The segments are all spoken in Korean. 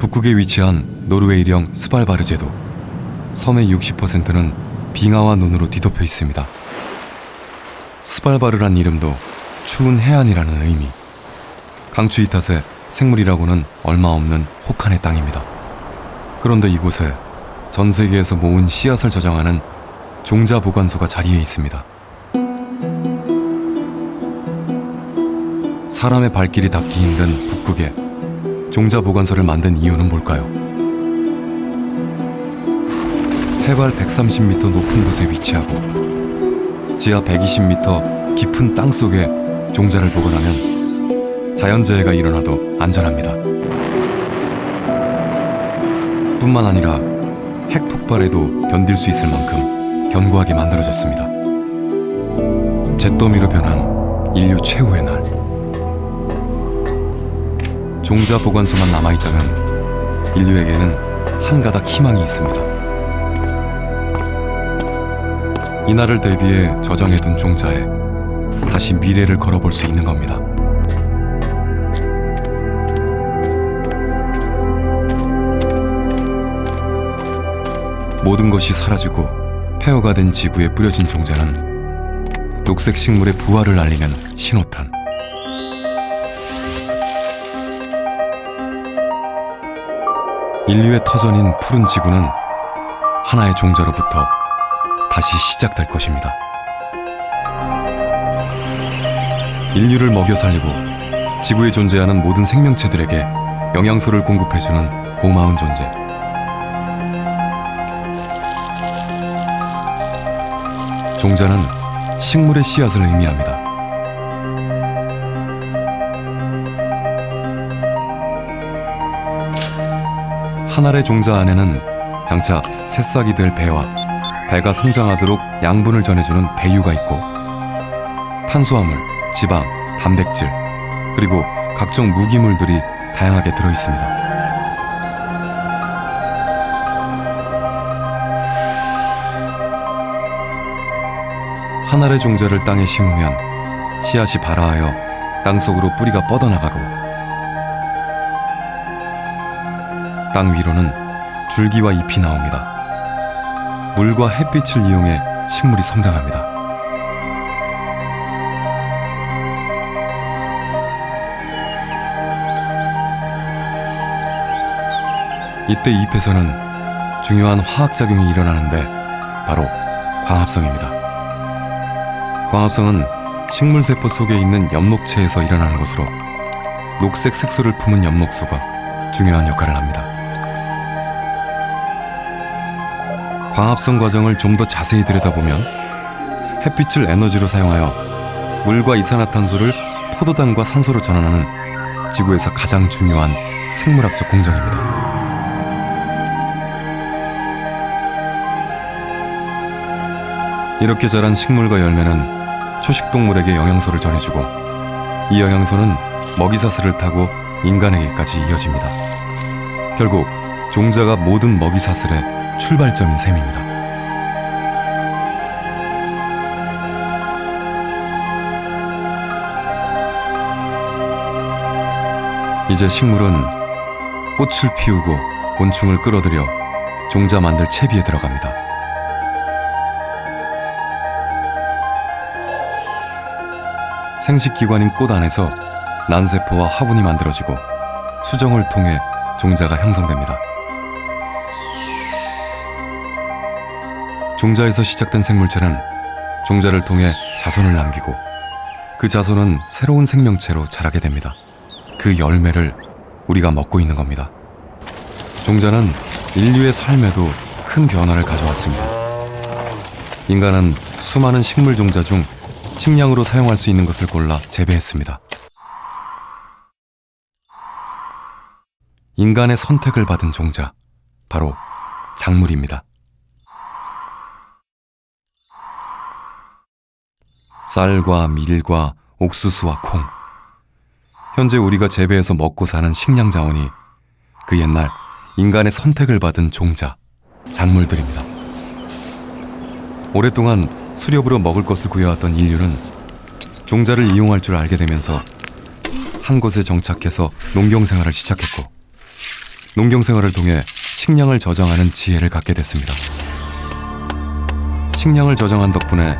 북극에 위치한 노르웨이령 스발바르 제도. 섬의 60%는 빙하와 눈으로 뒤덮여 있습니다. 스발바르란 이름도 추운 해안이라는 의미. 강추위 탓에 생물이라고는 얼마 없는 혹한의 땅입니다. 그런데 이곳에 전 세계에서 모은 씨앗을 저장하는 종자 보관소가 자리해 있습니다. 사람의 발길이 닿기 힘든 북극에 종자 보관소를 만든 이유는 뭘까요? 해발 130m 높은 곳에 위치하고 지하 120m 깊은 땅 속에 종자를 보관하면 자연재해가 일어나도 안전합니다. 뿐만 아니라 핵 폭발에도 견딜 수 있을 만큼 견고하게 만들어졌습니다. 잿더미로 변한 인류 최후의 날. 종자 보관소만 남아있다면 인류에게는 한 가닥 희망이 있습니다. 이날을 대비해 저장해둔 종자에 다시 미래를 걸어볼 수 있는 겁니다. 모든 것이 사라지고 폐허가 된 지구에 뿌려진 종자는 녹색 식물의 부활을 알리는 신호탄. 인류의 터전인 푸른 지구는 하나의 종자로부터 다시 시작될 것입니다. 인류를 먹여 살리고 지구에 존재하는 모든 생명체들에게 영양소를 공급해주는 고마운 존재. 종자는 식물의 씨앗을 의미합니다. 한 알의 종자 안에는 장차 새싹이 될 배와 배가 성장하도록 양분을 전해주는 배유가 있고 탄수화물, 지방, 단백질, 그리고 각종 무기물들이 다양하게 들어있습니다. 한 알의 종자를 땅에 심으면 씨앗이 발아하여 땅속으로 뿌리가 뻗어나가고 땅 위로는 줄기와 잎이 나옵니다. 물과 햇빛을 이용해 식물이 성장합니다. 이때 잎에서는 중요한 화학작용이 일어나는데 바로 광합성입니다. 광합성은 식물세포 속에 있는 엽록체에서 일어나는 것으로 녹색 색소를 품은 엽록소가 중요한 역할을 합니다. 광합성 과정을 좀 더 자세히 들여다보면 햇빛을 에너지로 사용하여 물과 이산화탄소를 포도당과 산소로 전환하는 지구에서 가장 중요한 생물학적 공정입니다. 이렇게 자란 식물과 열매는 초식동물에게 영양소를 전해주고 이 영양소는 먹이사슬을 타고 인간에게까지 이어집니다. 결국 종자가 모든 먹이사슬의 출발점인 셈입니다. 이제 식물은 꽃을 피우고 곤충을 끌어들여 종자 만들 채비에 들어갑니다. 생식기관인 꽃 안에서 난세포와 화분이 만들어지고 수정을 통해 종자가 형성됩니다. 종자에서 시작된 생물체는 종자를 통해 자손을 남기고 그 자손은 새로운 생명체로 자라게 됩니다. 그 열매를 우리가 먹고 있는 겁니다. 종자는 인류의 삶에도 큰 변화를 가져왔습니다. 인간은 수많은 식물 종자 중 식량으로 사용할 수 있는 것을 골라 재배했습니다. 인간의 선택을 받은 종자, 바로 작물입니다. 쌀과 밀과 옥수수와 콩. 현재 우리가 재배해서 먹고 사는 식량 자원이 그 옛날 인간의 선택을 받은 종자, 작물들입니다. 오랫동안 수렵으로 먹을 것을 구해왔던 인류는 종자를 이용할 줄 알게 되면서 한 곳에 정착해서 농경 생활을 시작했고 농경 생활을 통해 식량을 저장하는 지혜를 갖게 됐습니다. 식량을 저장한 덕분에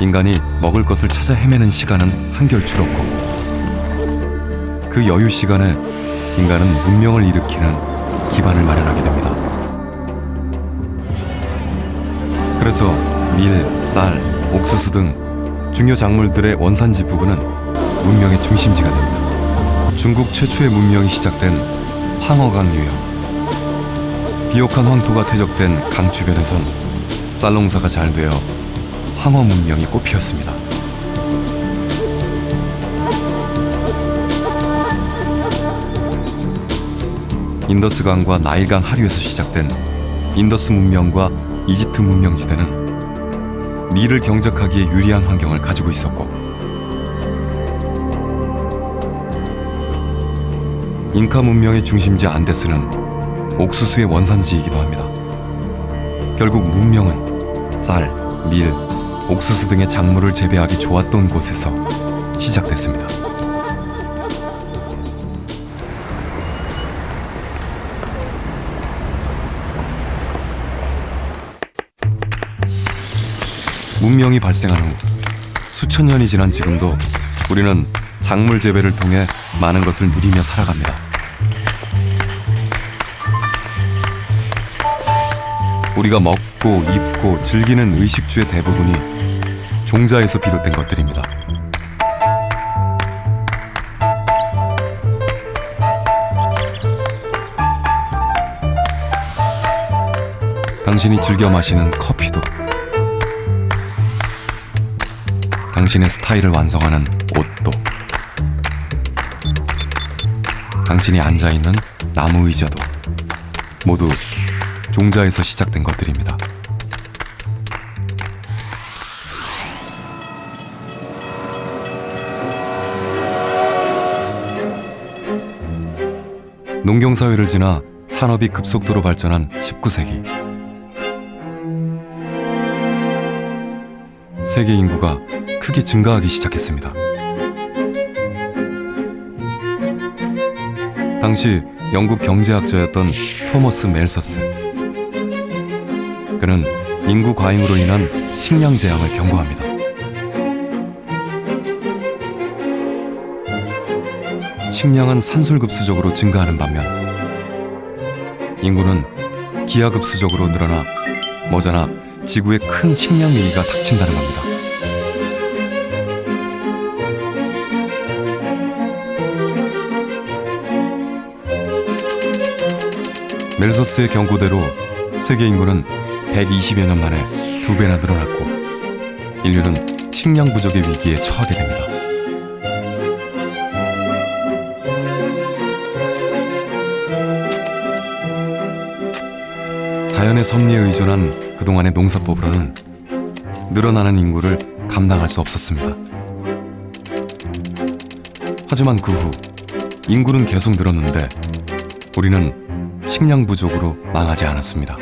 인간이 먹을 것을 찾아 헤매는 시간은 한결 줄었고, 그 여유 시간에 인간은 문명을 일으키는 기반을 마련하게 됩니다. 그래서 밀, 쌀, 옥수수 등 중요 작물들의 원산지 부근은 문명의 중심지가 됩니다. 중국 최초의 문명이 시작된 황허강 유역. 비옥한 황토가 퇴적된 강 주변에선 쌀 농사가 잘 되어 황허 문명이 꽃피었습니다. 인더스강과 나일강 하류에서 시작된 인더스 문명과 이집트 문명지대는 밀을 경작하기에 유리한 환경을 가지고 있었고, 잉카 문명의 중심지 안데스는 옥수수의 원산지이기도 합니다. 결국 문명은 쌀, 밀, 옥수수 등의 작물을 재배하기 좋았던 곳에서 시작됐습니다. 문명이 발생한 후 수천 년이 지난 지금도 우리는 작물 재배를 통해 많은 것을 누리며 살아갑니다. 우리가 먹고 입고 즐기는 의식주의 대부분이 종자에서 비롯된 것들입니다. 당신이 즐겨 마시는 커피도, 당신의 스타일을 완성하는 옷도, 당신이 앉아있는 나무 의자도 모두 종자에서 시작된 것들입니다. 농경사회를 지나 산업이 급속도로 발전한 19세기. 세계 인구가 크게 증가하기 시작했습니다. 당시 영국 경제학자였던 토머스 멜서스. 그는 인구 과잉으로 인한 식량 재앙을 경고합니다. 식량은 산술급수적으로 증가하는 반면 인구는 기하급수적으로 늘어나 머지나 지구에 큰 식량 위기가 닥친다는 겁니다. 멜서스의 경고대로 세계 인구는 120여 년 만에 2배나 늘어났고 인류는 식량 부족의 위기에 처하게 됩니다. 자연의 섭리에 의존한 그동안의 농사법으로는 늘어나는 인구를 감당할 수 없었습니다. 하지만 그 후 인구는 계속 늘었는데 우리는 식량 부족으로 망하지 않았습니다.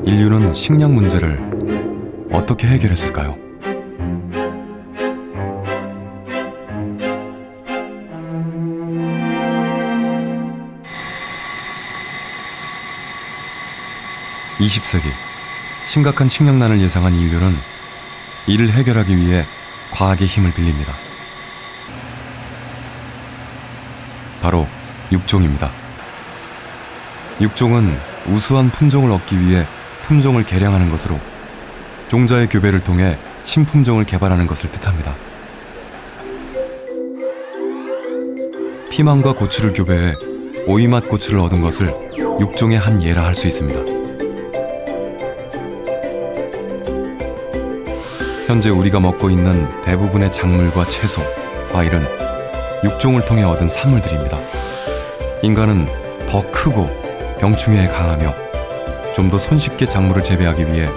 인류는 식량 문제를 어떻게 해결했을까요? (20세기) 심각한 식량난을 예상한 인류는 이를 해결하기 위해 과학의 힘을 빌립니다. 바로 육종입니다. 육종은 우수한 품종을 얻기 위해 품종을 개량하는 것으로 종자의 교배를 통해 신품종을 개발하는 것을 뜻합니다. 피망과 고추를 교배해 오이맛 고추를 얻은 것을 육종의 한 예라 할 수 있습니다. 현재 우리가 먹고 있는 대부분의 작물과 채소, 과일은 육종을 통해 얻은 산물들입니다. 인간은 더 크고 병충해에 강하며 좀 더 손쉽게 작물을 재배하기 위해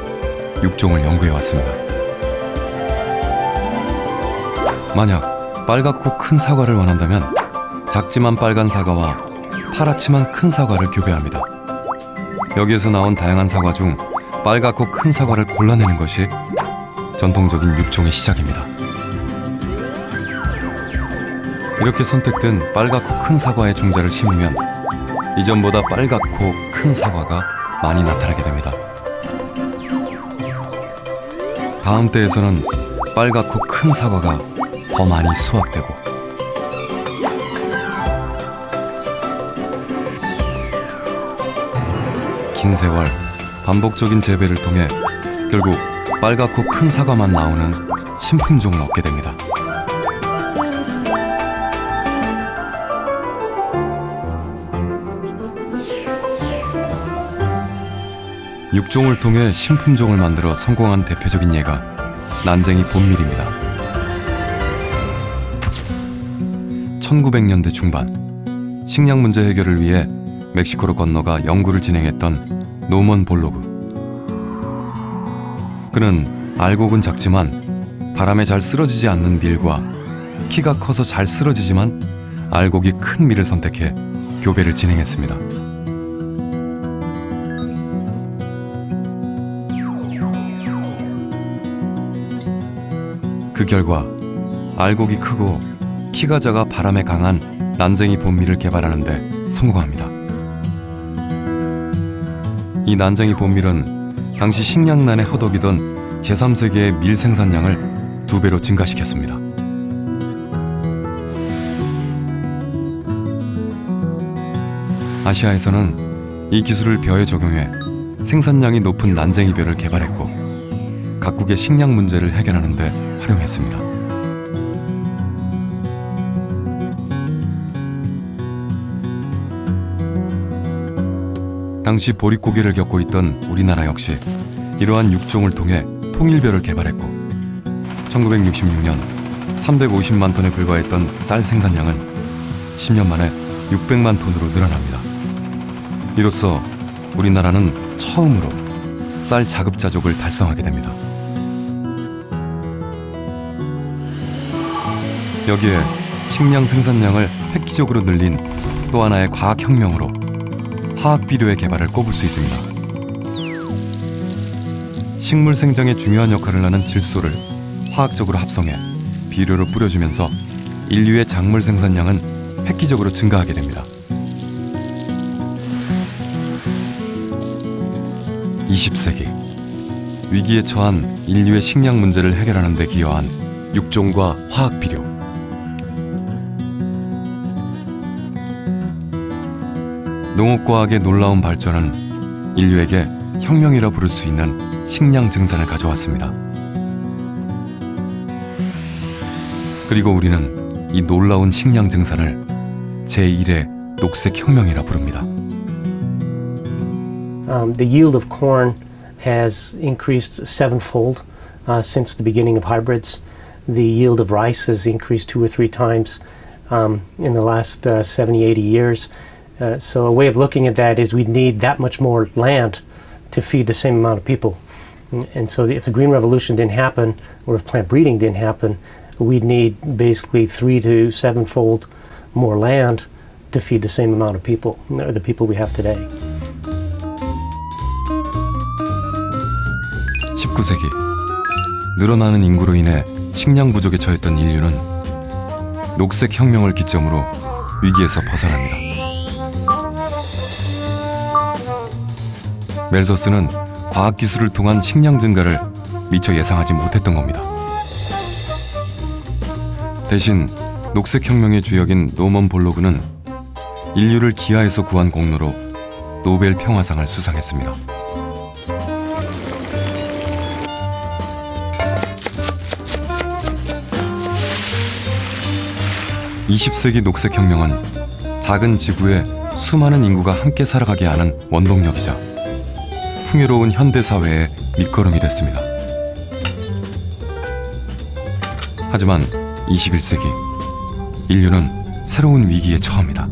육종을 연구해 왔습니다. 만약 빨갛고 큰 사과를 원한다면 작지만 빨간 사과와 파랗지만 큰 사과를 교배합니다. 여기에서 나온 다양한 사과 중 빨갛고 큰 사과를 골라내는 것이 전통적인 육종의 시작입니다. 이렇게 선택된 빨갛고 큰 사과의 종자를 심으면 이전보다 빨갛고 큰 사과가 많이 나타나게 됩니다. 다음 때에서는 빨갛고 큰 사과가 더 많이 수확되고 긴 세월 반복적인 재배를 통해 결국 빨갛고 큰 사과만 나오는 신품종을 얻게 됩니다. 육종을 통해 신품종을 만들어 성공한 대표적인 예가 난쟁이 봄밀입니다. 1900년대 중반 식량 문제 해결을 위해 멕시코로 건너가 연구를 진행했던 노먼 볼로그. 그는 알곡은 작지만 바람에 잘 쓰러지지 않는 밀과 키가 커서 잘 쓰러지지만 알곡이 큰 밀을 선택해 교배를 진행했습니다. 그 결과 알곡이 크고 키가 작아 바람에 강한 난쟁이 봄밀을 개발하는 데 성공합니다. 이 난쟁이 봄밀은 당시 식량난에 허덕이던 제3세계의 밀 생산량을 2배로 증가시켰습니다. 아시아에서는 이 기술을 벼에 적용해 생산량이 높은 난쟁이벼를 개발했고 각국의 식량 문제를 해결하는 데 활용했습니다. 당시 보릿고개를 겪고 있던 우리나라 역시 이러한 육종을 통해 통일벼를 개발했고 1966년 350만 톤에 불과했던 쌀 생산량은 10년 만에 600만 톤으로 늘어납니다. 이로써 우리나라는 처음으로 쌀 자급자족을 달성하게 됩니다. 여기에 식량 생산량을 획기적으로 늘린 또 하나의 과학혁명으로 화학비료의 개발을 꼽을 수 있습니다. 식물 생장에 중요한 역할을 하는 질소를 화학적으로 합성해 비료로 뿌려주면서 인류의 작물 생산량은 획기적으로 증가하게 됩니다. 20세기 위기에 처한 인류의 식량 문제를 해결하는 데 기여한 육종과 화학비료. 농업과학의 놀라운 발전은 인류에게 혁명이라 부를 수 있는 식량 증산을 가져왔습니다. 그리고 우리는 이 놀라운 식량 증산을 제1의 녹색혁명이라 부릅니다. The yield of corn has increased sevenfold since the beginning of hybrids. The yield of rice has increased 2 or 3 times in the last 70, 80 years. So a way of looking at that is we'd need that much more land to feed the same amount of people. And so if the Green Revolution didn't happen, or if plant breeding didn't happen, we'd need basically 3 to 7-fold more land to feed the same amount of people, or the people we have today. 19세기 늘어나는 인구로 인해 식량 부족에 처했던 인류는 녹색 혁명을 기점으로 위기에서 벗어납니다. 멜서스는 과학기술을 통한 식량 증가를 미처 예상하지 못했던 겁니다. 대신 녹색혁명의 주역인 노먼 볼로그는 인류를 기아에서 구한 공로로 노벨 평화상을 수상했습니다. (20세기) 녹색혁명은 작은 지구에 수많은 인구가 함께 살아가게 하는 원동력이자 풍요로운 현대사회의 밑거름이 됐습니다. 하지만 21세기 인류는 새로운 위기에 처합니다.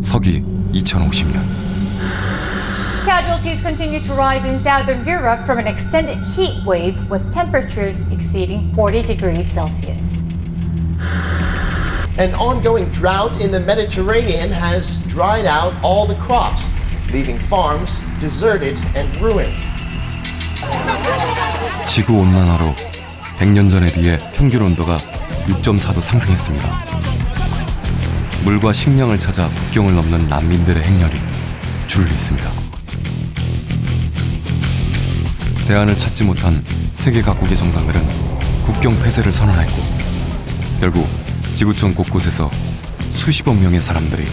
서기 2050년 Casualties continue to rise in southern Europe from an extended heat wave with temperatures exceeding 40 degrees Celsius. An ongoing drought in the Mediterranean has dried out all the crops, leaving farms deserted and ruined. 지구온난화로 100년 전에 비해 평균 온도가 6.4도 상승했습니다. 물과 식량을 찾아 국경을 넘는 난민들의 행렬이 줄을 잇습니다. 대안을 찾지 못한 세계 각국의 정상들은 국경 폐쇄를 선언했고 결국 지구촌 곳곳에서 수십억 명의 사람들이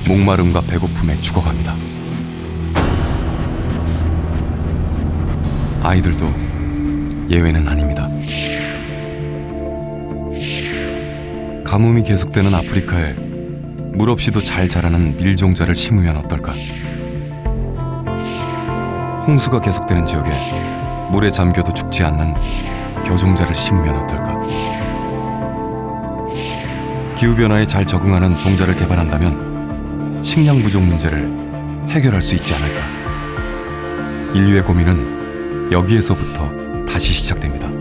목마름과 배고픔에 죽어갑니다. 아이들도 예외는 아닙니다. 가뭄이 계속되는 아프리카에 물 없이도 잘 자라는 밀종자를 심으면 어떨까? 홍수가 계속되는 지역에 물에 잠겨도 죽지 않는 벼종자를 심으면 어떨까? 기후변화에 잘 적응하는 종자를 개발한다면 식량 부족 문제를 해결할 수 있지 않을까? 인류의 고민은 여기에서부터 다시 시작됩니다.